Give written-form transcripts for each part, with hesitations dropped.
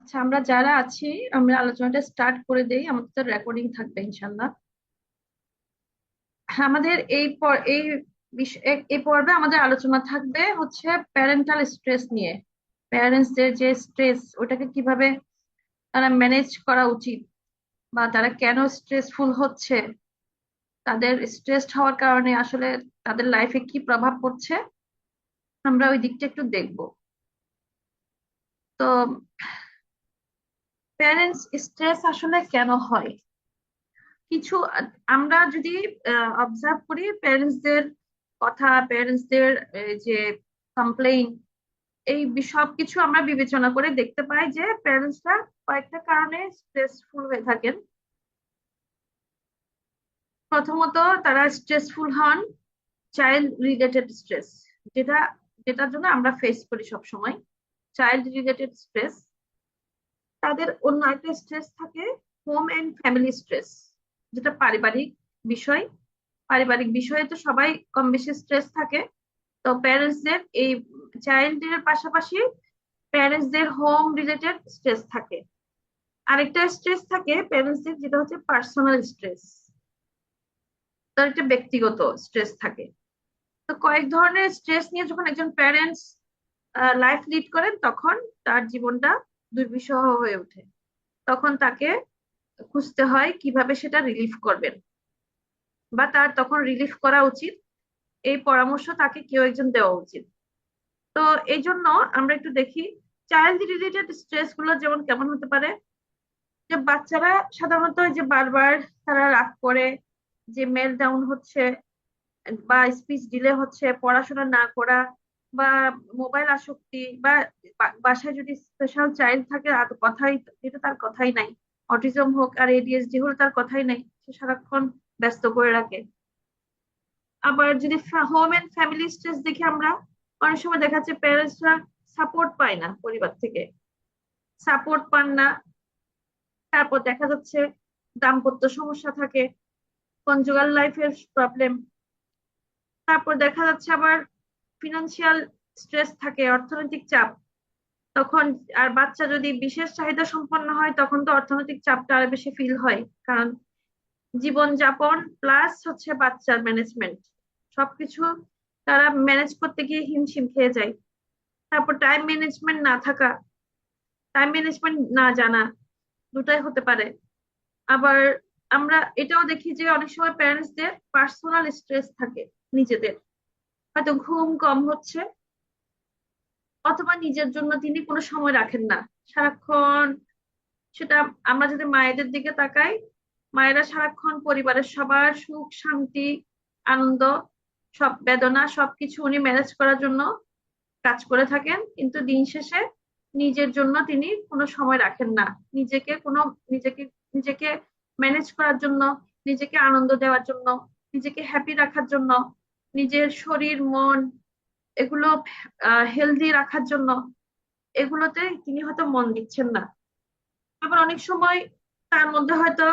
আচ্ছা, আমরা যারা আছি আমরা আলোচনাটা স্টার্ট করে দেই। আমাদের তো রেকর্ডিং থাকবে ইনশাল্লাহ। আমাদের এই পর্বে আমাদের আলোচনা থাকবে হচ্ছে প্যারেন্টাল স্ট্রেস নিয়ে। প্যারেন্টসদের যে স্ট্রেস, ওটাকে কিভাবে তারা ম্যানেজ করা উচিত, বা তারা কেন স্ট্রেসফুল হচ্ছে, তাদের স্ট্রেসড হওয়ার কারণে আসলে তাদের লাইফে কি প্রভাব পড়ছে, আমরা ওই দিকটা একটু দেখবো। তো প্যারেন্টস স্ট্রেস আসলে কেন হয়, কিছু আমরা যদি অবজার্ভ করি প্যারেন্টসদের কথা, প্যারেন্টসদের যে কমপ্লেইন, এই সব কিছু আমরা বিবেচনা করে দেখতে পাই যে প্যারেন্টসরা কয়েকটা কারণে স্ট্রেসফুল হয়ে থাকেন। প্রথমত, তারা স্ট্রেসফুল হন চাইল্ড রিলেটেড স্ট্রেস, যেটা যেটার জন্য আমরা ফেস করি সব সময়, চাইল্ড রিলেটেড স্ট্রেস। তাদের অন্য একটা স্ট্রেস থাকে, হোম এন্ড ফ্যামিলি স্ট্রেস, যেটা পারিবারিক বিষয়। পারিবারিক বিষয়ে তো সবাই কম বেশি স্ট্রেস থাকে। তো প্যারেন্টসদের এই চাইল্ডের পাশাপাশি প্যারেন্টসদের হোম রিলেটেড স্ট্রেস থাকে। আরেকটা স্ট্রেস থাকে প্যারেন্টসদের, যেটা হচ্ছে পার্সোনাল স্ট্রেস, তার একটা ব্যক্তিগত স্ট্রেস থাকে। তো কয়েক ধরনের স্ট্রেস নিয়ে যখন একজন প্যারেন্টস লাইফ লিড করেন, তখন তার জীবনটা দুর্বিষহ হয়ে ওঠে। তখন তাকে খুঁজতে হয় কিভাবে সেটা রিলিফ করবেন, বা তার তখন রিলিফ করা উচিত, এই পরামর্শ তাকে কেউ একজন দেওয়া উচিত। তো এই জন্য আমরা একটু দেখি চাইল্ড রিলেটেড স্ট্রেস গুলো যেমন কেমন হতে পারে। যে বাচ্চারা সাধারণত এই যে বারবার তারা রাগ করে, যে মেল ডাউন হচ্ছে, বা স্পিচ ডিলে হচ্ছে, পড়াশোনা না করা, বা মোবাইল আসক্তি, বা বাসায় যদি স্পেশাল চাইল্ড থাকে আর কথাই, যেটা তার কথাই নাই, অটিজম হোক আর এডিএসডি হলে তার কথাই নাই, সে সারাক্ষণ ব্যস্ত করে রাখে। আবার যদি হোম এন্ড ফ্যামিলি স্ট্রেস দেখি আমরা, অনেক সময় দেখা যাচ্ছে প্যারেন্টসরা সাপোর্ট পায় না পরিবার থেকে, সাপোর্ট পান না। তারপর দেখা যাচ্ছে দাম্পত্য সমস্যা থাকে, কনজুগাল লাইফের প্রবলেম। তারপর দেখা যাচ্ছে আবার ফিনান্সিয়াল স্ট্রেস থাকে, অর্থনৈতিক চাপ। তখন আর বাচ্চা যদি বিশেষ চাহিদা সম্পন্ন হয়, তখন তো অর্থনৈতিক চাপটা আরো বেশি ফিল হয়, কারণ জীবনযাপন প্লাস হচ্ছে বাচ্চার ম্যানেজমেন্ট, সবকিছু তারা ম্যানেজ করতে গিয়ে হিমশিম খেয়ে যায়। তারপর টাইম ম্যানেজমেন্ট না থাকা, টাইম ম্যানেজমেন্ট না জানা, দুটাই হতে পারে। আবার আমরা এটাও দেখি যে অনেক সময় প্যারেন্টসদের পার্সোনাল স্ট্রেস থাকে নিজেদের, হয়তো ঘুম কম হচ্ছে, অথবা নিজের জন্য তিনি কোনো সময় রাখেন না সারাক্ষণ। সেটা আমরা যদি মায়েদের দিকে তাকাই, মায়েরা সারাক্ষণ পরিবারের সবার সুখ শান্তি আনন্দ, সব বেদনা সবকিছু উনি ম্যানেজ করার জন্য কাজ করে থাকেন, কিন্তু দিন শেষে নিজের জন্য তিনি কোনো সময় রাখেন না। নিজেকে কোনো নিজেকে নিজেকে ম্যানেজ করার জন্য, নিজেকে আনন্দ দেওয়ার জন্য, নিজেকে হ্যাপি রাখার জন্য, নিজের শরীর মন এগুলো হেলদি রাখার জন্য, এগুলোতে তিনি হয়তো মন দিচ্ছেন না। আবার অনেক সময় তার মধ্যে হয়তো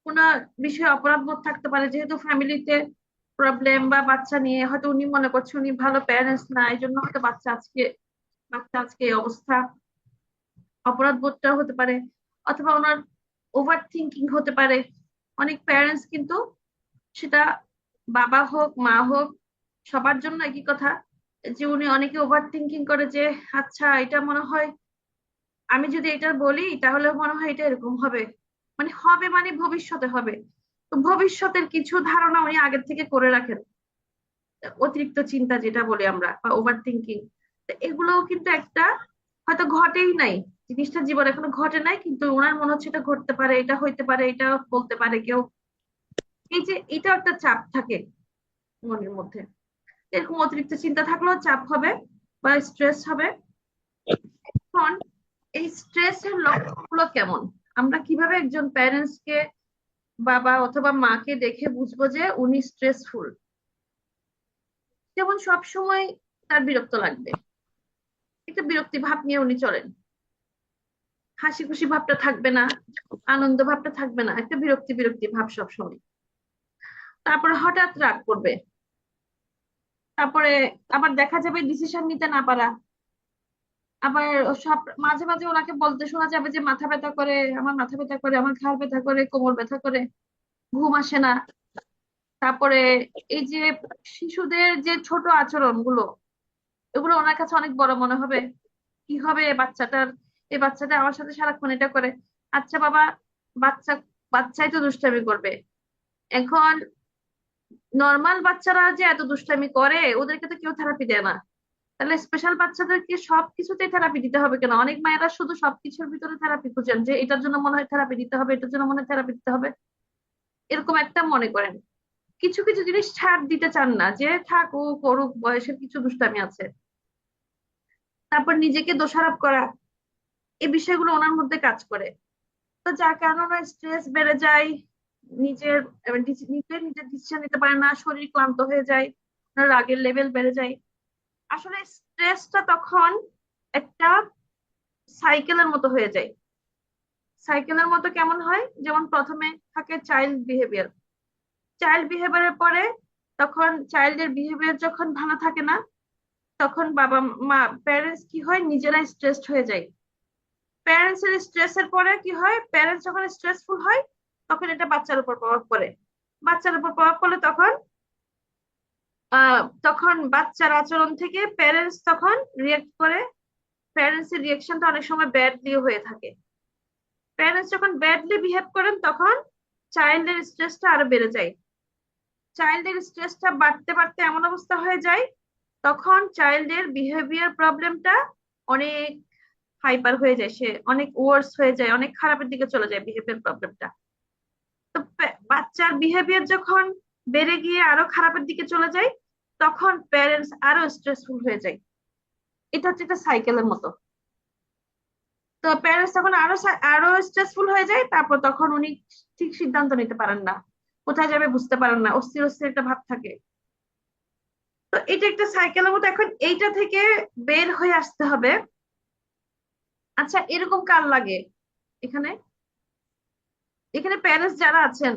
কোনো বিষয়ে অপরাধ বোধ থাকতে পারে, যেহেতু ফ্যামিলিতে প্রবলেম, বা বাচ্চা নিয়ে হয়তো উনি মনে করছে উনি ভালো প্যারেন্টস না, এই জন্য হয়তো বাচ্চা আজকে এই অবস্থা, অপরাধ বোধটা হতে পারে। অথবা ওনার ওভার থিঙ্কিং হতে পারে। অনেক প্যারেন্টস কিন্তু, সেটা বাবা হোক মা হোক, সবার জন্য একই কথা, যে উনি অনেকে ওভার থিঙ্কিং করে যে আচ্ছা এটা মনে হয়, আমি যদি এটা বলি তাহলে মনে হয় এটা এরকম হবে, মানে হবে মানে ভবিষ্যতে হবে। তো ভবিষ্যতের কিছু ধারণা উনি আগের থেকে করে রাখেন, অতিরিক্ত চিন্তা যেটা বলি আমরা, বা ওভার থিঙ্কিং। এগুলোও কিন্তু একটা, হয়তো ঘটেই নাই, জিনিসটা জীবন এখনো ঘটে নাই, কিন্তু ওনার মনে হচ্ছে এটা ঘটতে পারে, এটা হইতে পারে, এটা বলতে পারে কেউ। এই যে এটা একটা চাপ থাকে মনের মধ্যে, এরকম অতিরিক্ত চিন্তা থাকলেও চাপ হবে বা স্ট্রেস হবে। এখন এই স্ট্রেসের লক্ষণগুলো কেমন, আমরা কিভাবে একজন প্যারেন্টস কে, বাবা অথবা মাকে দেখে বুঝবো যে উনি স্ট্রেসফুল? যেমন সব সময় তার বিরক্ত লাগবে, একটা বিরক্তি ভাব নিয়ে উনি চলেন, হাসি খুশি ভাবটা থাকবে না, আনন্দ ভাবটা থাকবে না, একটা বিরক্তি বিরক্তি ভাব সব সময়। তারপরে হঠাৎ রাগ করবে। তারপরে আবার দেখা যাবে ডিসিশন নিতে না পারা, আবার সব মাঝে মাঝে ওনাকে বলতে শোনা যাবে যে মাথা ব্যথা করে, আমার মাথা ব্যথা করে, আমার ঘাড় ব্যথা করে, কোমর ব্যথা করে, ঘুম আসে না। তারপরে এই যে শিশুদের যে ছোট আচরণ গুলো, এগুলো ওনার কাছে অনেক বড় মনে হবে। কি হবে এই বাচ্চাটা আমার সাথে সারাক্ষণ এটা করে। আচ্ছা বাবা, বাচ্চা বাচ্চাই তো দুষ্টামি করবে। এখন নর্মাল বাচ্চারা যে এত দুষ্টামি করে ওদেরকে তো কেউ থেরাপি দেয় না। তাহলে স্পেশাল বাচ্চাদেরকে সবকিছুতেই থেরাপি দিতে হবে কেন? অনেক মায়েরা শুধু সবকিছুর ভিতরে থেরাপি খুঁজেন, যে এটার জন্য মনে হয় থেরাপি দিতে হবে, এটার জন্য মনে হয় থেরাপি দিতে হবে, এরকম একটা মনে করেন। কিছু কিছু জিনিস ছাড় দিতে চান না, যে থাক ও করুক, বয়সের কিছু দুষ্টামি আছে। তারপর নিজেকে দোষারোপ করা, এই বিষয়গুলো ওনার মধ্যে কাজ করে। তো যার কারণে ওনার স্ট্রেস বেড়ে যায়, নিজের নিজের ডিসিশন নিতে পারে না, শরীর ক্লান্ত হয়ে যায়, ওনার রাগের লেভেল বেড়ে যায়। আসলে স্ট্রেসটা তখন একটা সাইকেলের মতো হয়ে যায়। সাইকেলের মতো কেমন হয়? যেমন প্রথমে থাকে চাইল্ড বিহেভিয়ার। চাইল্ড বিহেভিয়ারের পরে তখন চাইল্ডের বিহেভিয়ার যখন ভালো থাকে না, তখন বাবা মা প্যারেন্টস কি হয়, নিজেরাই স্ট্রেসড হয়ে যায়। প্যারেন্টস এর স্ট্রেসের পরে কি হয়, প্যারেন্টস যখন স্ট্রেসফুল হয় তখন এটা বাচ্চার উপর প্রভাব পড়ে। বাচ্চার উপর প্রভাব পড়লে তখন বাচ্চার আচরণ থেকে প্যারেন্টস তখন রিয়েক্ট করে। প্যারেন্টস এর রিয়েকশনটা অনেক সময় ব্যাডলি হয়ে থাকে। প্যারেন্টস যখন ব্যাডলি বিহেভ করেন তখন চাইল্ডের স্ট্রেসটা আরো বেড়ে যায়। চাইল্ডের স্ট্রেসটা বাড়তে বাড়তে এমন অবস্থা হয়ে যায়, তখন চাইল্ডের বিহেভিয়ার প্রবলেমটা অনেক হাইপার হয়ে যায়, সে অনেক ওয়ার্স হয়ে যায়, অনেক খারাপের দিকে চলে যায় বিহেভিয়ার প্রবলেমটা। তো বাচ্চার বিহেভিয়ার যখন বেড়ে গিয়ে আরো খারাপের দিকে চলে যায়, তখন প্যারেন্টস আরো স্ট্রেসফুল হয়ে যায়। এটা হচ্ছে একটা সাইকেলের মতো। তো প্যারেন্টস তখন আরো স্ট্রেসফুল হয়ে যায়, তারপর তখন উনি ঠিক সিদ্ধান্ত নিতে পারেন না, কোথায় যাবে বুঝতে পারেন না, অস্থির অস্থির একটা ভাব থাকে। তো এটা একটা সাইকেলের মতো। এখন এইটা থেকে বের হয়ে আসতে হবে। আচ্ছা, এরকম কার লাগে এখানে? এখানে প্যারেন্টস যারা আছেন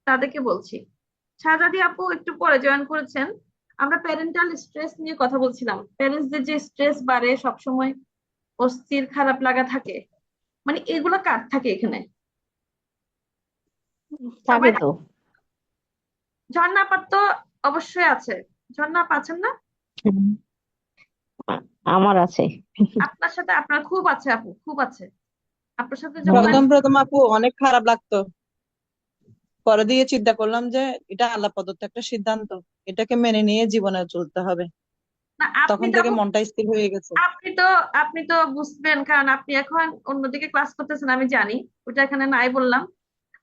তাদেরকে বলছি। শাহজাদি আপু একটু পরে জয়েন করেছেন। আমরা প্যারেন্টাল স্ট্রেস নিয়ে কথা বলছিলাম। প্যারেন্টসদের যে স্ট্রেস বাড়ে, সবসময় অস্থির খারাপ লাগা থাকে, মানে এগুলো কার থাকে এখানে? থাকে সবাই। তো। ঝর্ণা আপার তো অবশ্যই আছে। ঝর্ণা আপা আছেন না? হুম, আমার আছে। আপনার সাথে আপনার খুব আছে আপু, খুব আছে। আপনার সাথে যখন হুম। আমি প্রথম প্রথম আপু অনেক খারাপ লাগতো, পরে দিয়ে চিন্তা করলাম যে এটা আল্লাহ প্রদত্ত একটা সিদ্ধান্ত, এটাকে মেনে নিয়ে জীবনে চলতে হবে। না, আপনি তখন তো থেকে আপু, মনটা স্থির হয়ে গেছে। আপনি তো আপনি তো বুঝবেন, কারণ আপনি এখন অন্যদিকে ক্লাস করতেছেন, আমি জানি। ওটা এখানে নাই বললাম।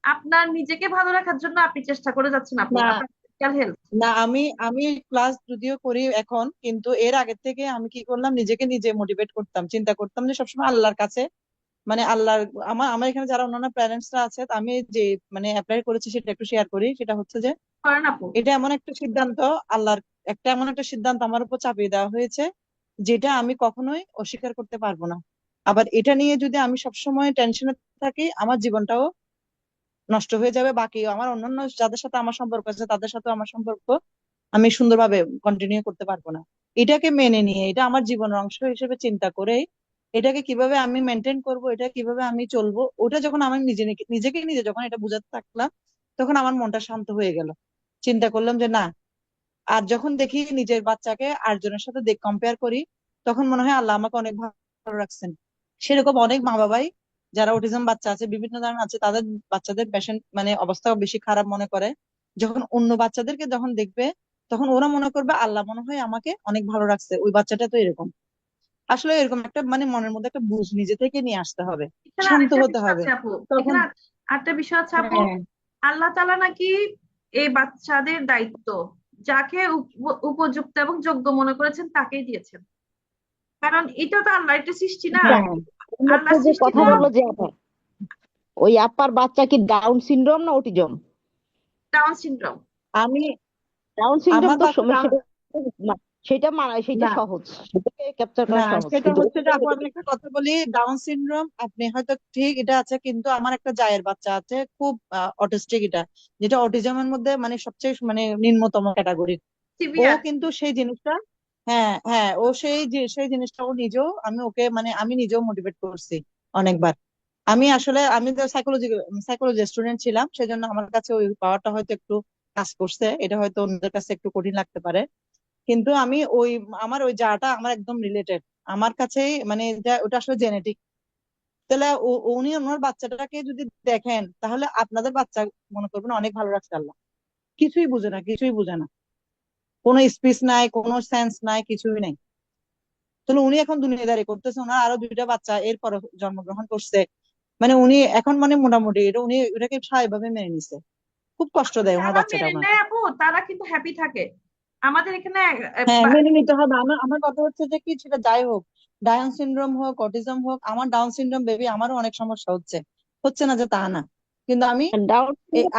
আপনার নিজেকে ভালো রাখার জন্য আপনি চেষ্টা করে যাচ্ছেন আপু, না আপনার ফিজিক্যাল হেলথ। না, আমি আমি ক্লাস যদিও করি এখন, কিন্তু এর আগে থেকে আমি কি করলাম, নিজেকে নিজে মোটিভেট করতাম, চিন্তা করতাম যে সবসময় আল্লাহর কাছে, মানে আল্লাহর, আমার আমার এখানে যারা অন্যান্য প্যারেন্টসরা আছে, তা আমি যে মানে অ্যাপ্লাই করেছি সেটা একটু শেয়ার করি। সেটা হচ্ছে যে করেন আপু। এটা এমন একটা সিদ্ধান্ত, আল্লাহর একটা এমন একটা সিদ্ধান্ত আমার উপর চাপিয়ে দেওয়া হয়েছে, যেটা আমি কখনোই অস্বীকার করতে পারবো না। আবার এটা নিয়ে যদি আমি সবসময় টেনশনে থাকি, আমার জীবনটাও নষ্ট হয়ে যাবে, বাকি আমার অন্যান্য যাদের সাথে আমার সম্পর্ক আছে তাদের সাথে আমার সম্পর্ক আমি সুন্দরভাবে কন্টিনিউ করতে পারবো না। এটাকে মেনে নিয়ে, এটা আমার জীবনের অংশ হিসেবে চিন্তা করে, এটাকে কিভাবে আমি মেনটেন করব, এটা কিভাবে আমি চলবো, ওটা যখন আমি নিজেকে নিজে যখন এটা বুঝাতে থাকলাম, তখন আমার মনটা শান্ত হয়ে গেল। চিন্তা করলাম যে না, আর যখন দেখি নিজের বাচ্চাকে আরেকজনের সাথে কম্পেয়ার করি, তখন মনে হয় আল্লাহ আমাকে অনেক ভালো রাখছেন। সেরকম অনেক মা বাবাই যারা অটিজম বাচ্চা আছে, বিভিন্ন ধরনের আছে, তাদের বাচ্চাদের পেশেন্ট মানে অবস্থা বেশি খারাপ মনে করে, যখন অন্য বাচ্চাদেরকে যখন দেখবে, তখন ওরা মনে করবে আল্লাহ মনে হয় আমাকে অনেক ভালো রাখছে, ওই বাচ্চাটা তো এরকম। আসলে এরকম একটা মানে মনের মধ্যে একটা বুঝ নিজে থেকে নিয়ে আসতে হবে, এখানে শান্ত আরেকটা হতে বিষয় হবে আছে আপু। তখন। এখানে আরেকটা বিষয় আছে আপু। হ্যাঁ, আল্লাহ তাআলা নাকি এই বাচ্চাদের দায়িত্ব যাকে উপযুক্ত এবং যোগ্য মনে করেছেন তাকেই দিয়েছেন। কারণ এটা তো আল্লাহ একটা সৃষ্টি না। হ্যাঁ, আল্লাহ এইমাত্র যে সৃষ্টি কথা তো। বললো যে আপা, ওই আপার বাচ্চা কি ডাউন সিনড্রোম না অটিজম? Down syndrome. আমি ডাউন সিনড্রোম আমার তো বাচ্চা সেটা না, সেটা মানা, সেটা না সহজ, সেটাকে ক্যাপচার না, করা সহজ, সেটা কিন্তু হচ্ছে যে অটিজম আপু আমি একটা কথা বলি, ডাউন সিনড্রোম আপনি হয়তো ঠিক এটা আছে, কিন্তু আমার একটা জায়ের বাচ্চা আছে খুব অটিস্টিক, এটা যেটা অটিজমের মধ্যে মানে সবচেয়ে মানে নিম্নতম ক্যাটাগরি। ও সিভিয়ার। কিন্তু সেই জিনিসটা হ্যাঁ হ্যাঁ, ও সেই জিনিসটা ও নিজেও, আমি ওকে মানে আমি নিজেও মোটিভেট করছি অনেকবার। আমি আসলে আমি তো সাইকোলজি স্টুডেন্ট ছিলাম, সেজন্য আমার কাছে ওই পাওয়ারটা হয়তো একটু কাজ করছে, এটা হয়তো অন্যদের কাছে একটু কঠিন লাগতে পারে। কিন্তু আমি ওই আমার ওই যাটা আমার একদম রিলেটেড আমার কাছেই, মানে ওটা আসলে জেনেটিক। তাহলে উনি ওনার বাচ্চাটাকে যদি দেখেন, তাহলে আপনাদের বাচ্চা মনে করবেন অনেক ভালো রাখছে আল্লাহ। কিছুই বুঝে না, কিছুই বুঝে না, কোনো স্পিচ নাই, কোনো সেন্স নাই, কিছুই নাই। তাহলে উনি এখন দুনিয়াদারি করতেছে, ওনার আরো দুইটা বাচ্চা এরপর জন্মগ্রহণ করছে, মানে উনি এখন মানে মোটামুটি এটা উনি এটাকে স্বাভাবিকভাবে মেনে নিছে। খুব কষ্ট দেয় ওনার যারা বাচ্চাটা মেনে ওনাকে। নেয় আপু তারা কিন্তু হ্যাপি থাকে। আমাদের এখানে হ্যাঁ, মেনে নিতে হবে। আমার আমার কথা হচ্ছে যে কি, সেটা যাই হোক, ডাউন সিনড্রোম হোক, অটিজম হোক, আমার ডাউন সিনড্রোম বেবি, আমারও অনেক সমস্যা হচ্ছে, হচ্ছে না যে তা না। কিন্তু আমি ডাউন এ-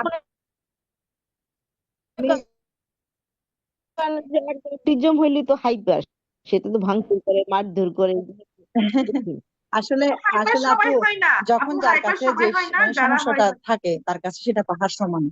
আমি অটিজম হইলে তো হাইপার, সেটা তো ভাঙচুর করে, মারধর করে। আসলে হাইপার আসলে আপু, সবাই হয় না যখন আপু, যার হাইপার কাছে যে সবাই হয় না, মানে যারা হয় সমস্যাটা থাকে তার কাছে সেটা পাহাড় সমান।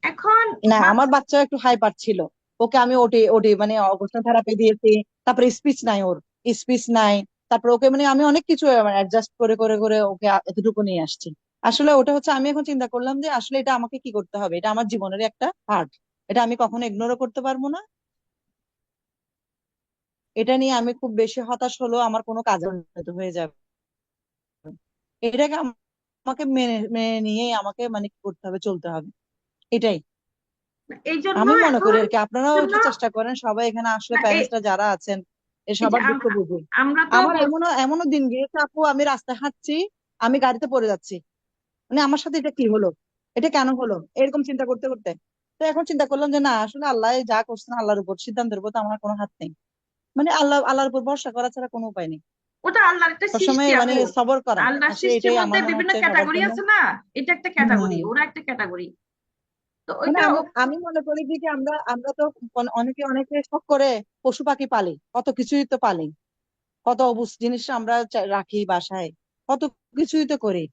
এখন না, আমার বাচ্চা একটু হাইপার ছিল, ওকে আমি ওটি ওটি মানে অবস্থান থেরাপি দিয়েছি। তারপরে স্পিচ নাই ওর, স্পিচ নাই। তারপরে ওকে মানে আমি অনেক কিছু অ্যাডজাস্ট করে করে করে ওকে এতটুকু নিয়ে আসছি। আসলে ওটা হচ্ছে, আমি এখন চিন্তা করলাম যে আসলে এটা আমাকে কি করতে হবে, এটা আমার জীবনের একটা পার্ট, এটা আমি কখনো ইগনোরও করতে পারবো না। এটা নিয়ে আমি খুব বেশি হতাশ হলেও আমার কোনো কাজে পরিণত হয়ে যাবে। এটাকে আমাকে মেনে মেনে নিয়েই আমাকে মানে কি করতে হবে, চলতে হবে, এটাই এই জন্য আমি মনে করি এখন আর কি। আপনারাও জন্য একটু চেষ্টা করেন, সবাই এখানে আসলে না, প্যারেন্টসরা যারা আছেন, এ এই যে সবার দুঃখ আমরা বুঝুন। আমরা তো আমার এমনও এমনও দিন গিয়েছে আপু, আমি রাস্তায় হাঁটছি, আমি গাড়িতে পড়ে যাচ্ছি, মানে আমার সাথে এটা কি হলো, এটা কেন হলো, এরকম চিন্তা করতে করতে। তো এখন চিন্তা করলাম যে না, আসলে আল্লাহ যা করছেন, আল্লাহর উপর, সিদ্ধান্তের উপর তো আমার কোনো হাত নেই। মানে আল্লাহর উপর ভরসা করা ছাড়া কোনো উপায় নেই। ওটা আল্লাহর একটা সবসময় সৃষ্টি মানে আপু। সবর করা, আল্লাহর আসলে সৃষ্টির এটাই মধ্যে আমার মনে বিভিন্ন হচ্ছে সবার ক্যাটাগরি জন্য। আছে না, এটা একটা হম, ক্যাটাগরি, ওরা একটা ক্যাটাগরি। তো মানে ওইটা আমি আমি মনে করি যে কি, আমরা আমরা তো অনেকে অনেকে শখ করে পশু পাখি পালি, কত কিছুই তো পালি, কত অবুঝ জিনিস আমরা রাখি বাসায়, কত কিছুই তো করি।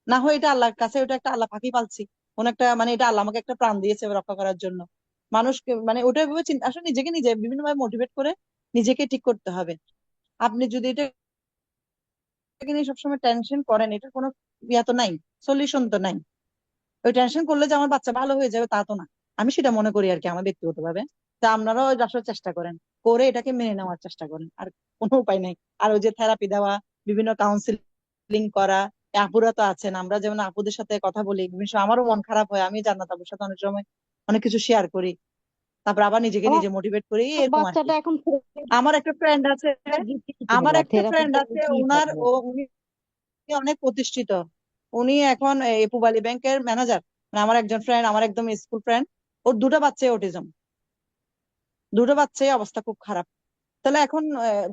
না হয় এটা আল্লাহর কাছে ওটা একটা আল্লাহ পাখি পালছি, কোন একটা মানে এটা আল্লাহ আমাকে একটা প্রাণ দিয়েছে রক্ষা করার জন্য। মানুষকে মানে ওটা ভেবে চিন্তা, আসলে নিজেকে নিজে বিভিন্ন ভাবে মোটিভেট করে নিজেকে ঠিক করতে হবে। আপনি যদি এটাকে নিয়ে সবসময় টেনশন করেন, এটার কোনো ইয়া তো নাই, সলিউশন তো নাই। ওই টেনশন করলে যে আমার বাচ্চা ভালো হয়ে যাবে তা তো না। আমি সেটা মনে করি আর কি, আমার ব্যক্তিগত ভাবে। তা আপনারাও আসলে চেষ্টা করেন, করে এটাকে মেনে নেওয়ার চেষ্টা করেন, আর কোনো উপায় নেই। আর ওই যে থেরাপি দেওয়া, বিভিন্ন কাউন্সিলিং করা, এই আপুরা তো আছেন, আমরা যেমন আপুদের সাথে কথা বলি বিভিন্ন সময়, আমারও মন খারাপ হয়, আমি জান্নাত আপুর সাথে অনেক সময় অনেক কিছু শেয়ার করি, তারপর আবার নিজেকে আমার নিজে মোটিভেট করি, এরকম আর কি। বাচ্চাটা এখন আমার একটা ফ্রেন্ড আছে, থেরাপি উনার উনি অনেক প্রতিষ্ঠিত, উনি এখন এই পূবালী ব্যাংকের ম্যানেজার। মানে আমার একজন ফ্রেন্ড, আমার একদম স্কুল ফ্রেন্ড, ওর দুটো বাচ্চাই অটিজম, দুটো বাচ্চাই অবস্থা খুব খারাপ। তাহলে এখন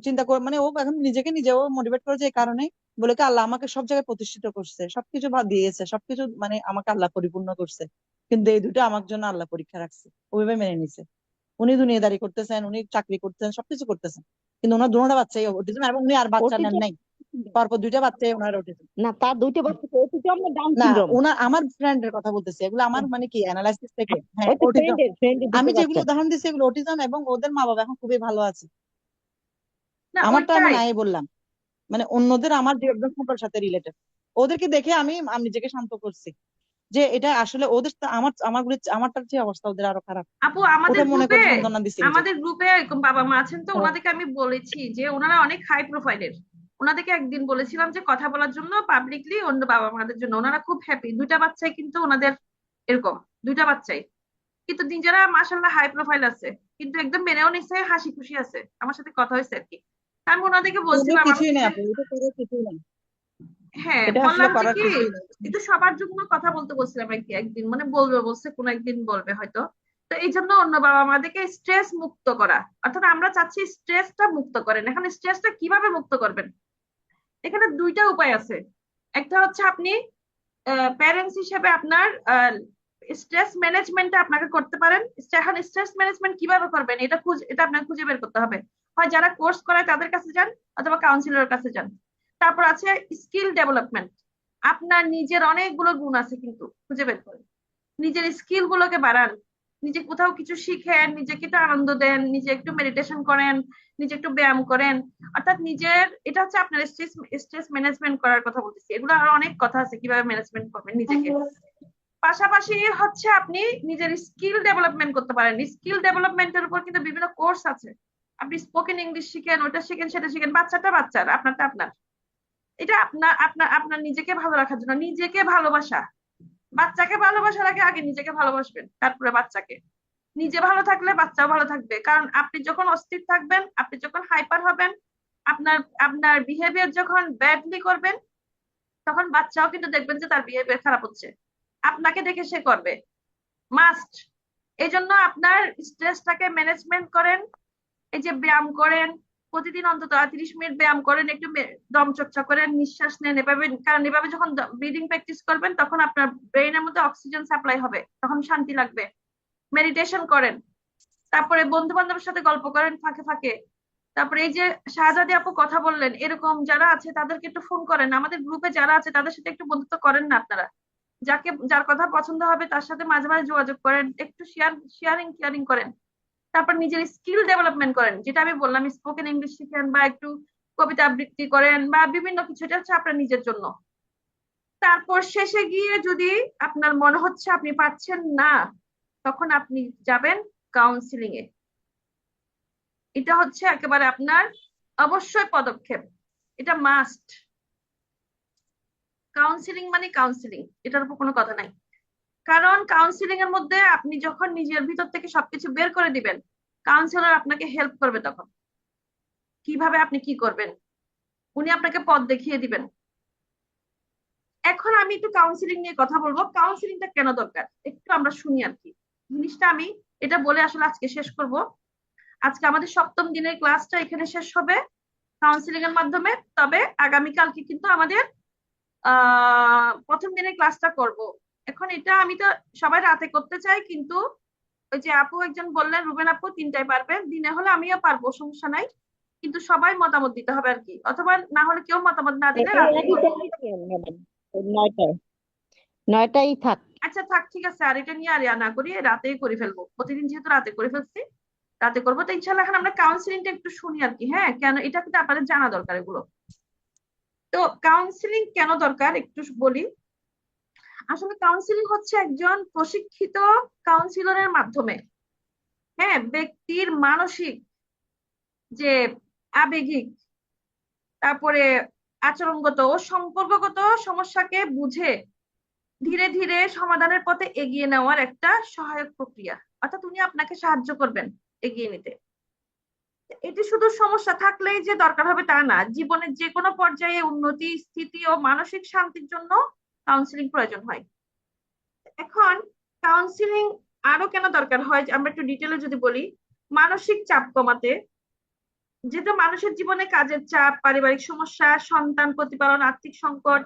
চিন্তা কর, মানে ও এখন নিজেকে নিজেও মোটিভেট করেছে এই কারণে, বলে কি আল্লাহ আমাকে সব জায়গায় প্রতিষ্ঠিত করছে, সবকিছু দিয়েছে, সবকিছু মানে আমাকে আল্লাহ পরিপূর্ণ করছে, কিন্তু এই দুটো আমার জন্য আল্লাহ পরীক্ষা রাখছে। ওইভাবে মেনে নিছে। উনি দুনিয়াদারি করতেছেন, উনি চাকরি করতেছেন, সবকিছু করতেছেন, কিন্তু ওনার দুটো বাচ্চাই অটিজম, এবং উনি আর বাচ্চা নেন অটিজম নাই, পরপর দুইটা বাচ্চাই ওনার অটিজম। না, তার দুইটা বাচ্চা অটিজম না ডাউন না, সিনড্রোম? ওনার আমার ফ্রেন্ডের কথা বলতেছি, এগুলো আমার মানে কি অ্যানালাইসিস থেকে, হ্যাঁ ওই তো অটিজম। ফ্রেন্ডের দুটো আমি যেগুলো বাচ্চা। উদাহরণ দিচ্ছি এগুলো অটিজম, এবং ওদের মা বাবা এখন খুবই ভালো আছে। না আমারটা আমি ওইটাই। নাই বললাম, মানে অন্যদের আমার যে একদম সম্পর্কের সাথে রিলেটেড, ওদেরকে দেখে আমি আমি নিজেকে শান্ত করছি যে এটা আসলে ওদের আমারটার যে অবস্থা, ওদের আরো খারাপ। আপু আমাদের ওটা মনে গ্রুপে, করে সান্ত্বনা দিছি নিজেকে। আমাদের গ্রুপে এরকম বাবা মা আছেন, তো হ্যাঁ, ওনাদেরকে আমি বলেছি যে ওনারা অনেক হাই প্রোফাইলের। ওনাদেরকে একদিন বলেছিলাম যে কথা বলার জন্য পাবলিকলি অন্য বাবা মাদের জন্য, ওনারা খুব হ্যাপি, দুইটা বাচ্চাই কিন্তু ওনাদের এরকম, দুইটা বাচ্চাই কিন্তু নিজেরা মাশাল্লাহ হাই প্রোফাইল আছে, কিন্তু একদম মেনেও নিছে, হাসি খুশি আছে, আমার সাথে কথা হয়েছে আর কি। তা আমি ওনাদেরকে এগুলো বলছিলাম আমি কিছুই নেই যে আপু, এটা করে কিছুই নেই, হ্যাঁ, এটা আসলে বললাম যে করার কি কিছুই নেই। একটু সবার জন্য কথা বলতে বলছিলাম আর কি, একদিন মানে বলবে বলছে কোন একদিন বলবে হয়তো। তো এই জন্য অন্য বাবা মাদেরকে স্ট্রেস মুক্ত করা, অর্থাৎ আমরা চাচ্ছি স্ট্রেসটা মুক্ত করেন। এখন স্ট্রেসটা কিভাবে মুক্ত করবেন, এখানে দুইটা উপায় আছে। একটা হচ্ছে আপনি প্যারেন্টস হিসেবে আপনার স্ট্রেস ম্যানেজমেন্টটা আপনাকে করতে পারেন। এখন স্ট্রেস ম্যানেজমেন্ট কিভাবে করবেন এটা আপনাকে খুঁজে বের করতে হবে। হয় যারা কোর্স করায় তাদের কাছে যান, অথবা কাউন্সিলরের কাছে যান। তারপর আছে স্কিল ডেভেলপমেন্ট। আপনার নিজের অনেকগুলো গুণ আছে কিন্তু খুঁজে বের করেন, নিজের স্কিল গুলোকে বাড়ান, নিজে কোথাও কিছু শিখেন, নিজেকে একটু আনন্দ দেন, নিজে একটু মেডিটেশন করেন, নিজে একটু ব্যায়াম করেন। অর্থাৎ নিজের, এটা হচ্ছে আপনার স্ট্রেস ম্যানেজমেন্ট করার কথা বলতেছি। এগুলো আরো অনেক কথা আছে কিভাবে ম্যানেজমেন্ট করবেন নিজেকে। পাশাপাশি হচ্ছে আপনি নিজের স্কিল ডেভেলপমেন্ট করতে পারেন। স্কিল ডেভেলপমেন্টের উপর কিন্তু বিভিন্ন কোর্স আছে। আপনি স্পোকেন ইংলিশ শিখেন, ওটা শিখেন, সেটা শিখেন। বাচ্চাটা বাচ্চার, আপনারটা আপনার। এটা আপনার আপনার আপনার নিজেকে ভালো রাখার জন্য। নিজেকে ভালোবাসা, বাচ্চাকে ভালোবাসার আগে আগে নিজেকে ভালোবাসবেন, তারপরে বাচ্চাকে। নিজে ভালো থাকলে বাচ্চাও ভালো থাকবে। কারণ আপনি যখন অস্থির থাকবেন, আপনি যখন হাইপার হবেন, আপনার আপনার বিহেভিয়ার যখন ব্যাডলি করবেন, তখন বাচ্চাও কিন্তু দেখবেন যে তার বিহেভিয়ার খারাপ হচ্ছে, আপনাকে দেখে সে করবে। মাস্ট। এই জন্য আপনার স্ট্রেসটাকে ম্যানেজমেন্ট করেন। এই যে ব্যায়াম করেন, প্রতিদিন অন্তত 30 মিনিট ব্যায়াম করেন, একটু দম চর্চা করেন, নিঃশ্বাস নেন এভাবে। কারণ এভাবে যখন ব্রিদিং প্র্যাকটিস করবেন, তখন আপনার ব্রেইনের মধ্যে অক্সিজেন সাপ্লাই হবে, তখন শান্তি লাগবে। মেডিটেশন করেন। তারপরে বন্ধু বান্ধবের সাথে গল্প করেন ফাঁকে ফাঁকে। তারপরে এই যে শাহজাদি আপু কথা বললেন, এরকম যারা আছে তাদেরকে একটু ফোন করেন। আমাদের গ্রুপে যারা আছে তাদের সাথে একটু বন্ধুত্ব করেন না আপনারা। যার কথা পছন্দ হবে তার সাথে মাঝে মাঝে যোগাযোগ করেন, একটু কেয়ারিং করেন। তারপর নিজের স্কিল ডেভেলপমেন্ট করেন, যেটা আমি বললাম, স্পোকেন ইংলিশ শিখেন, বা একটু কবিতা আবৃত্তি করেন, বা বিভিন্ন কিছু। এটা হচ্ছে আপনার নিজের জন্য। তারপর শেষে গিয়ে যদি আপনার মনে হচ্ছে আপনি পারছেন না, তখন আপনি যাবেন কাউন্সিলিং এ। এটা হচ্ছে একেবারে আপনার অবশ্যই পদক্ষেপ, এটা মাস্ট। কাউন্সিলিং মানে কাউন্সিলিং, এটার উপর কোনো কথা নাই। কারণ কাউন্সিলিং এর মধ্যে আপনি যখন নিজের ভিতর থেকে সবকিছু বের করে দিবেন, কাউন্সিলর আপনাকে হেল্প করবে তখন কিভাবে আপনি কি করবেন। উনি আপনাকে পথ দেখিয়ে দিবেন। এখন আমি একটু কাউন্সিলিং নিয়ে কথা বলবো। কাউন্সিলিংটা কেন দরকার একটু আমরা শুনি আর কি জিনিসটা। আমি এটা বলে আসলে আজকে শেষ করব। আজকে আমাদের 7ম দিনের ক্লাসটা এখানে শেষ হবে কাউন্সিলিং এর মাধ্যমে। তবে আগামীকালকে কিন্তু আমাদের 1ম দিনের ক্লাসটা করব। এখন এটা আমি তো সবাই রাতে করতে চাই, কিন্তু ওই যে আপু একজন বললেন, রুবেন আপু 3টায় পারবেন, দিনে হলে আমিও পারবো, সমস্যা নাই। কিন্তু সবাই মতামত দিতে হবে আর কি, অথবা না হলে কেউ মতামত না দিলে রাতেই একই করবো। টাইমে দিয়েন ম্যাডাম, 9টায়। 9টাই থাক। আচ্ছা থাক, ঠিক আছে। আর এটা নিয়ে আর ইয়া না করি, রাতেই করে ফেলবো। প্রতিদিন যেহেতু রাতে করে ফেলছি, রাতে করবো। তো ইনশাল্লাহ এখন আমরা কাউন্সিলিংটা একটু শুনি আর কি। হ্যাঁ, কেন এটা কিন্তু আপনাদের জানা দরকার এগুলো। তো কাউন্সিলিং কেন দরকার একটু বলি। আসলে কাউন্সিলিং হচ্ছে একজন প্রশিক্ষিত কাউন্সিলরের মাধ্যমে, হ্যাঁ, ব্যক্তির মানসিক, যে আবেগিক, তারপরে আচরণগত ও সম্পর্কগত সমস্যাকে বুঝে ধীরে ধীরে সমাধানের পথে এগিয়ে নেওয়ার একটা সহায়ক প্রক্রিয়া। অর্থাৎ উনি আপনাকে সাহায্য করবেন এগিয়ে নিতে। এটি শুধু সমস্যা থাকলেই যে দরকার হবে তা না, জীবনের যে কোনো পর্যায়ে উন্নতি, স্থিতি ও মানসিক শান্তির জন্য কাউন্সিলিং প্রয়োজন হয়। এখন কাউন্সিলিং আরো কেন দরকার হয় আমরা একটু ডিটেলে যদি বলি। মানসিক চাপ কমাতে, যেহেতু মানুষের জীবনে কাজের চাপ, পারিবারিক সমস্যা, সন্তান প্রতিপালন, আর্থিক সংকট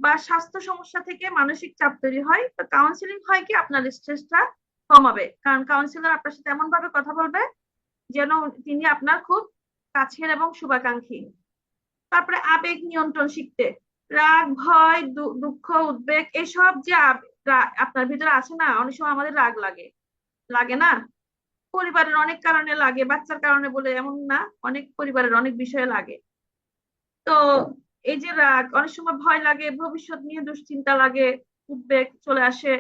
বা স্বাস্থ্য সমস্যা থেকে মানসিক চাপ তৈরি হয়। তো কাউন্সিলিং হয় কি আপনার স্ট্রেসটা কমাবে। কারণ কাউন্সিলর আপনার সাথে এমন ভাবে কথা বলবে যেন তিনি আপনার খুব কাছের এবং শুভাকাঙ্ক্ষী। তারপরে আবেগ নিয়ন্ত্রণ শিখতে, রাগ, ভয়, দুঃখ, উদ্বেগ, এসব যে আপনার ভিতরে আছে না, অনেক সময় আমাদের রাগ লাগে, লাগে না? পরিবারের অনেক কারণে লাগে, বাচ্চার কারণে বলে এমন না, অনেক পরিবারের অনেক বিষয়ে লাগে। তো এই যে রাগ, অনেক সময় ভয় লাগে, ভবিষ্যৎ নিয়ে দুশ্চিন্তা লাগে, উদ্বেগ চলে আসে।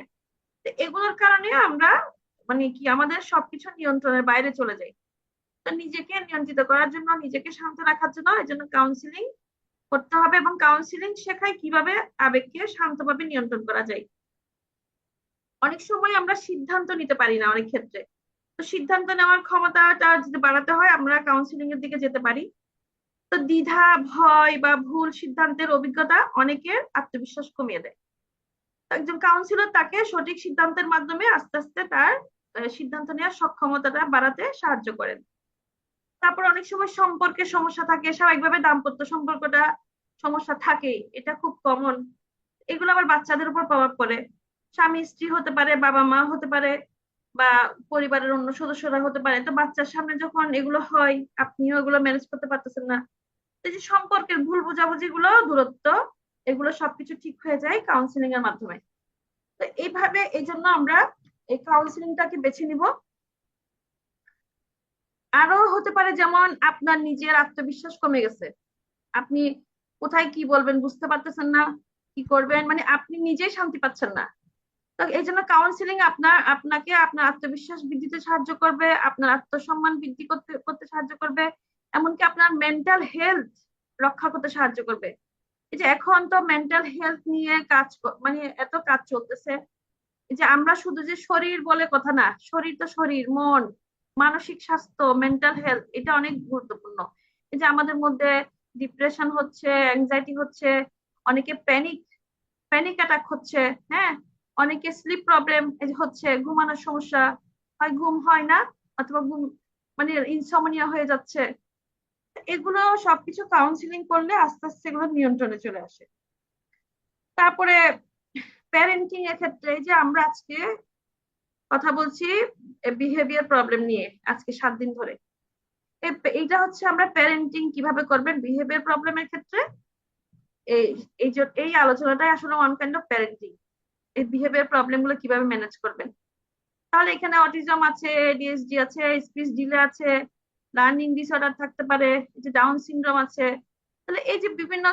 তো এগুলোর কারণে আমরা মানে কি আমাদের সবকিছু নিয়ন্ত্রণের বাইরে চলে যাই। তো নিজেকে নিয়ন্ত্রিত করার জন্য, নিজেকে শান্ত রাখার জন্য এই জন্য কাউন্সিলিং করতে হবে। এবং কাউন্সিলিং শেখায় কিভাবে আবেগকে শান্তভাবে নিয়ন্ত্রণ করা যায়। অনেক সময় আমরা সিদ্ধান্ত নিতে পারি না অনেক ক্ষেত্রে। তো সিদ্ধান্ত নেওয়ার ক্ষমতাটা যদি বাড়াতে হয়, আমরা কাউন্সিলিং এর দিকে যেতে পারি। তো দ্বিধা, ভয় বা ভুল সিদ্ধান্তের অভিজ্ঞতা অনেকের আত্মবিশ্বাস কমিয়ে দেয়। একজন কাউন্সিলর তাকে সঠিক সিদ্ধান্তের মাধ্যমে আস্তে আস্তে তার সিদ্ধান্ত নেওয়ার সক্ষমতাটা বাড়াতে সাহায্য করেন। তারপর অনেক সময় সম্পর্কের সমস্যা থাকে, স্বাভাবিকভাবে দাম্পত্য সম্পর্কটা সমস্যা থাকে, এটা খুব কমন। এগুলো আবার বাচ্চাদের উপর প্রভাব পড়ে। স্বামী স্ত্রী হতে পারে, বাবা মা হতে পারে, বা পরিবারের অন্য সদস্যরা হতে পারে। তো বাচ্চার সামনে যখন এগুলো হয়, আপনিও এগুলো ম্যানেজ করতে পারতেছেন না। এই যে সম্পর্কের ভুল বোঝাবুঝি গুলো, দূরত্ব, এগুলো সবকিছু ঠিক হয়ে যায় কাউন্সিলিং এর মাধ্যমে। তো এইভাবে এই জন্য আমরা এই কাউন্সিলিংটাকে বেছে নিব। আরো হতে পারে যেমন আপনার নিজের আত্মবিশ্বাস কমে গেছে, আপনি কোথায় কি বলবেন বুঝতে পারতেছেন না, কি করবেন, মানে আপনি নিজেই শান্তি পাচ্ছেন না। তো এই জন্য কাউন্সিলিং আপনাকে আপনার আত্মবিশ্বাস বৃদ্ধিতে সাহায্য করবে, আপনার আত্মসম্মান বৃদ্ধি করতে করতে সাহায্য করবে, এমনকি আপনার মেন্টাল হেলথ রক্ষা করতে সাহায্য করবে। এই যে এখন তো মেন্টাল হেলথ নিয়ে মানে এত কাজ চলতেছে, এই যে আমরা শুধু যে শরীর বলে কথা না, শরীর তো শরীর, মন, মানসিক স্বাস্থ্য, মেন্টাল হেলথ এটা অনেক গুরুত্বপূর্ণ। এই যে আমাদের মধ্যে ডিপ্রেশন হচ্ছে, অ্যাংজাইটি হচ্ছে, অনেকে প্যানিক অ্যাটাক হচ্ছে, হ্যাঁ, অনেকে স্লিপ প্রবলেম হচ্ছে, ঘুমানোর সমস্যা হয়, ঘুম হয় না, অথবা ঘুম মানে ইনসমনিয়া হয়ে যাচ্ছে। এগুলো সবকিছু কাউন্সিলিং করলে আস্তে আস্তে এগুলো নিয়ন্ত্রণে চলে আসে। তারপরে প্যারেন্টিং এর ক্ষেত্রে এই যে আমরা আজকে কথা বলছি বিহেভিয়ার প্রবলেম নিয়ে, আজকে 7 দিন ধরে এইটা হচ্ছে আমরা প্যারেন্টিং কিভাবে করবেন বিহেভিয়ার প্রবলেমের ক্ষেত্রে, এই এই আলোচনাটাই আসলে ওয়ান কাইন্ড অফ প্যারেন্টিং। এই বিহেভিয়ার প্রবলেম গুলো কিভাবে ম্যানেজ করবেন। তাহলে এখানে অটিজম আছে, এডিএইচডি আছে, স্পিচ ডিলে আছে, লার্নিং ডিসঅর্ডার থাকতে পারে, এই যে ডাউন সিনড্রোম আছে। তাহলে এই যে বিভিন্ন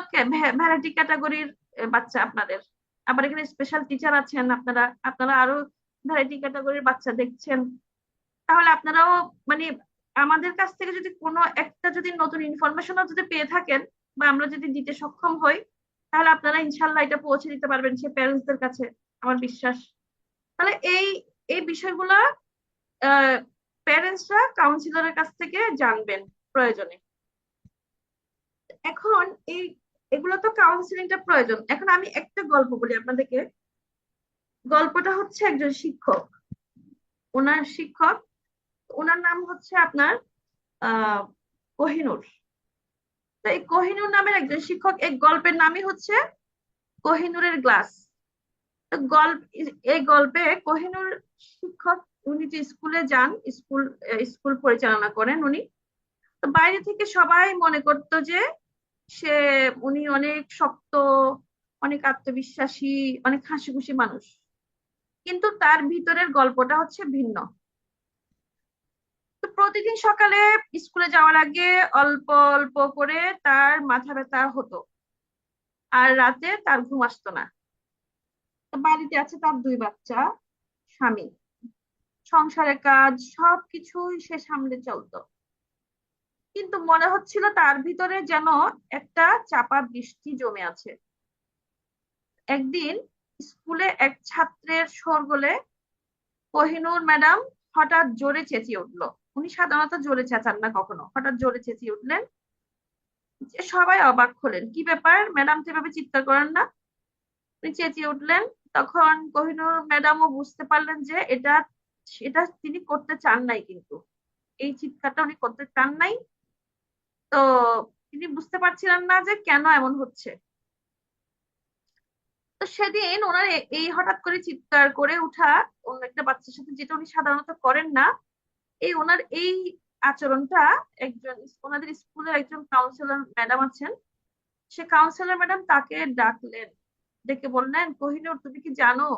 ভ্যারাইটি ক্যাটাগরির বাচ্চা আপনাদের, আবার এখানে স্পেশাল টিচার আছেন, আপনারা আরো ভ্যারাইটি ক্যাটাগরির বাচ্চা দেখছেন। তাহলে আপনারাও মানে আমাদের কাছ থেকে যদি কোনো একটা যদি নতুন ইনফরমেশনও যদি পেয়ে থাকেন, বা আমরা যদি দিতে সক্ষম হই, তাহলে আপনারা ইনশাল্লাহ এটা পৌঁছে দিতে পারবেন সে প্যারেন্টসদের কাছে, আমার বিশ্বাস। তাহলে এই এই বিষয়গুলো প্যারেন্টসরা কাউন্সিলরের কাছ থেকে জানবেন প্রয়োজনে। এখন এগুলো তো কাউন্সিলিংটা প্রয়োজন। এখন আমি একটা গল্প বলি আপনাদেরকে। গল্পটা হচ্ছে একজন শিক্ষক, ওনার নাম হচ্ছে আপনার আহ কোহিনূর। তো এই কোহিনূর নামের একজন শিক্ষক, এই গল্পের নামই হচ্ছে কোহিনূরের গ্লাস। তো এই গল্পে কোহিনূর শিক্ষক, উনি যে স্কুলে যান, স্কুল পরিচালনা করেন উনি। তো বাইরে থেকে সবাই মনে করতো যে সে উনি অনেক শক্ত, অনেক আত্মবিশ্বাসী, অনেক হাসি খুশি মানুষ, কিন্তু তার ভিতরের গল্পটা হচ্ছে ভিন্ন। তো প্রতিদিন সকালে স্কুলে যাওয়ার আগে অল্প অল্প করে তার মাথা ব্যথা হতো, আর রাতে তার ঘুম আসতো না। তো বাড়িতে আছে তার 2 বাচ্চা, স্বামী, সংসারের কাজ সবকিছুই সে সামলে চলতো, কিন্তু মনে হচ্ছিল তার ভিতরে যেন একটা চাপা বৃষ্টি জমে আছে। একদিন স্কুলে এক ছাত্রের শোরগোলে কোহিনূর ম্যাডাম হঠাৎ জোরে চেঁচিয়ে উঠলো। উনি সাধারণত জোরে চেঁচান না কখনো, হঠাৎ জোরে চেঁচিয়ে উঠলেন। যে সবাই অবাক হলেন, কি ব্যাপার ম্যাডাম তো এভাবে চিৎকার করেন না। উনি চেঁচিয়ে উঠলেন। তখন কোহিনূর ম্যাডামও বুঝতে পারলেন যে এটা এটা তিনি করতে চান নাই, কিন্তু এই চিৎকারটা উনি করতে চান নাই। তো তিনি বুঝতে পারছিলেন না যে কেন এমন হচ্ছে। তো সেদিন ওনার এই হঠাৎ করে চিৎকার করে উঠা অন্য একটা বাচ্চার সাথে, যেটা উনি সাধারণত করেন না, ওনার এই আচরণটা একজন ওনাদের স্কুলের একজন কাউন্সিলর ম্যাডাম আছেন, সে কাউন্সিলর ম্যাডাম তাকে ডাকলেন, ডেকে বললেন, কোহিনূর তুমি কি জানো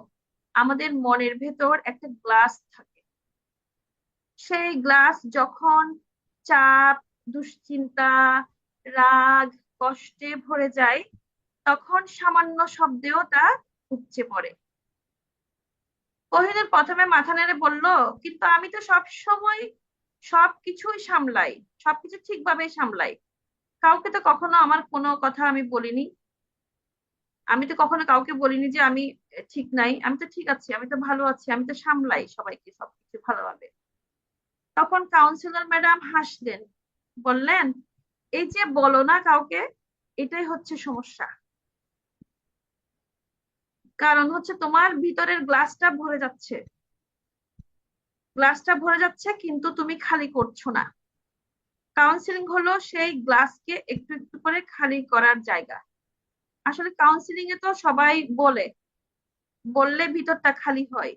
আমাদের মনের ভেতর একটা গ্লাস থাকে, সেই গ্লাস যখন চাপ, দুশ্চিন্তা, রাগ, কষ্টে ভরে যায়, তখন সামান্য শব্দেও তা উপচে পড়ে। কোহিনূর প্রথমে মাথা নেড়ে বলল, কিন্তু আমি তো সব সময় সবকিছুই সামলাই, সবকিছু ঠিকভাবেই সামলাই, কাউকে তো কখনো আমার কোনো কথা আমি বলিনি, আমি তো কখনো কাউকে বলিনি যে আমি ঠিক নাই, আমি তো ঠিক আছি, আমি তো ভালো আছি, আমি তো সামলাই সবাইকে সবকিছু ভালোভাবে। তখন কাউন্সিলর ম্যাডাম হাসলেন, বললেন, এই যে বলো না কাউকে, এটাই হচ্ছে সমস্যা। কারণ হচ্ছে তোমার ভিতরের গ্লাসটা ভরে যাচ্ছে কিন্তু তুমি খালি করছো না। কাউন্সিলিং হলো সেই গ্লাসকে একটু একটু করে খালি করার জায়গা। আসলে কাউন্সিলিং এ তো সবাই বললে ভিতরটা খালি হয়,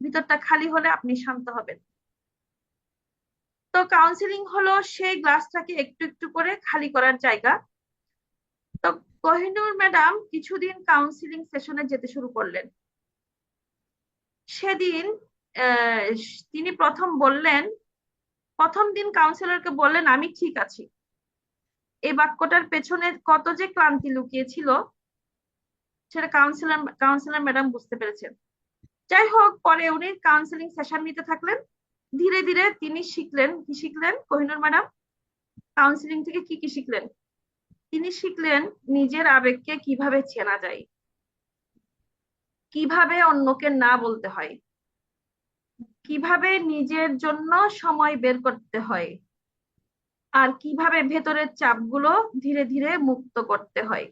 ভিতরটা খালি হলে আপনি শান্ত হবেন। তো কাউন্সিলিং হলো সেই গ্লাসটাকে একটু একটু করে খালি করার জায়গা। তো কোহিনূর ম্যাডাম কিছুদিন কাউন্সিলিং সেশনে যেতে শুরু করলেন। সেদিন আহ, তিনি প্রথম দিন কাউন্সিলরকে বললেন আমি ঠিক আছি। এই বাক্যটার পেছনে কত যে ক্লান্তি লুকিয়ে ছিল সেটা কাউন্সিলর ম্যাডাম বুঝতে পেরেছেন। যাই হোক, পরে উনি কাউন্সিলিং সেশন নিতে থাকলেন। ধীরে ধীরে তিনি কি শিখলেন কোহিনূর ম্যাডাম? কাউন্সিলিং থেকে কি কি শিখলেন? তিনি শিখলেন নিজের আবেগকে কিভাবে চেনা যায়, কিভাবে অন্যকে না বলতে হয়, কিভাবে নিজের জন্য সময় বের করতে হয়, আর কিভাবে ভেতরের চাপগুলো ধীরে ধীরে মুক্ত করতে হয়।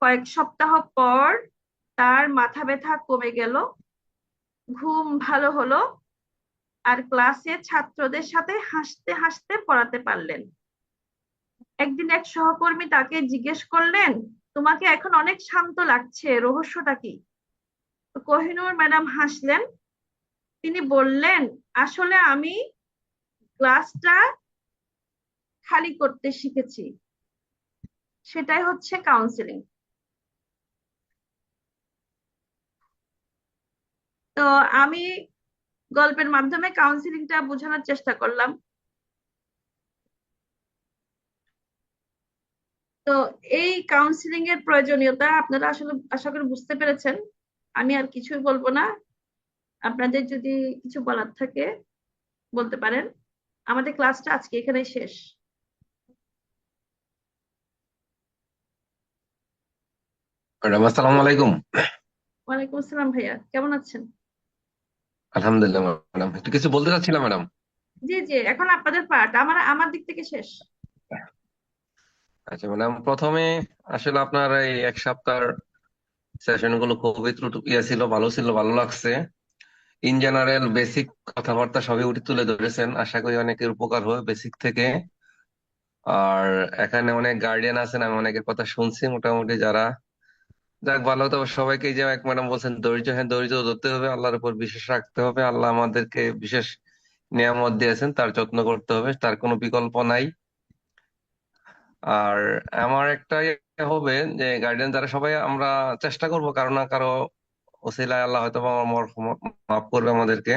কয়েক সপ্তাহ পর তার মাথা ব্যথা কমে গেল, ঘুম ভালো হলো, আর ক্লাসে ছাত্রদের সাথে হাসতে হাসতে পড়াতে পারলেন। একদিন এক সহকর্মী তাকে জিজ্ঞেস করলেন, তোমাকে এখন অনেক শান্ত লাগছে, রহস্যটা কি? তো কোহিনূর ম্যাডাম হাসলেন। তিনি বললেন, আসলে আমি ক্লাসটা খালি করতে শিখেছি। সেটাই হচ্ছে কাউন্সিলিং। তো আমি গল্পের মাধ্যমে কাউন্সিলিংটা বোঝানোর চেষ্টা করলাম। তো এই কাউন্সিলিং এর প্রয়োজনীয়তা আপনারা আসলে আশা করি বুঝতে পেরেছেন। আমি আর কিছুই বলবো না। আপনাদের যদি কিছু বলার থাকে বলতে পারেন। আমাদের ক্লাসটা আজকে এখানেই শেষ। ম্যাডাম আসসালামু আলাইকুম। ওয়ালাইকুম আসসালাম ভাইয়া, কেমন আছেন? আলহামদুলিল্লাহ ম্যাডাম, একটু কিছু বলতে চাচ্ছিলাম ম্যাডাম। জি জি, এখন আপনাদের পার্ট, আমার আমার দিক থেকে শেষ। আচ্ছা ম্যাডাম, প্রথমে আসলে আপনার এই এক সপ্তাহের সেশন গুলো খুবই ছিল, ভালো ছিল, ভালো লাগছে। ইন জেনারেল বেসিক কথাবার্তা সবই উঠে তুলে ধরেছেন, আশা করি অনেকের উপকার হবে বেসিক থেকে। আর এখানে অনেক গার্ডিয়ান আছেন, আমি অনেকের কথা শুনছি মোটামুটি, যারা যাক ভালো। তবে সবাইকে এই যে এক ম্যাডাম বলছেন ধৈর্য, হ্যাঁ ধৈর্য ধরতে হবে, আল্লাহর উপর বিশ্বাস রাখতে হবে। আল্লাহ আমাদেরকে বিশেষ নিয়ামত দিয়েছেন, তার যত্ন করতে হবে, তার কোনো বিকল্প নাই। আর আমার একটা ইয়ে হবে যে গার্ডিয়ান যারা সবাই আমরা চেষ্টা করব কারো না কারো ওসিলায় আল্লাহ হয়তো বা মাফ করবে আমাদেরকে,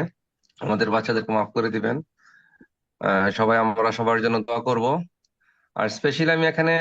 আমাদের বাচ্চাদেরকে মাফ করে দিবেন। সবাই আমরা সবার জন্য দোয়া করব। আর স্পেশালি আমি এখানে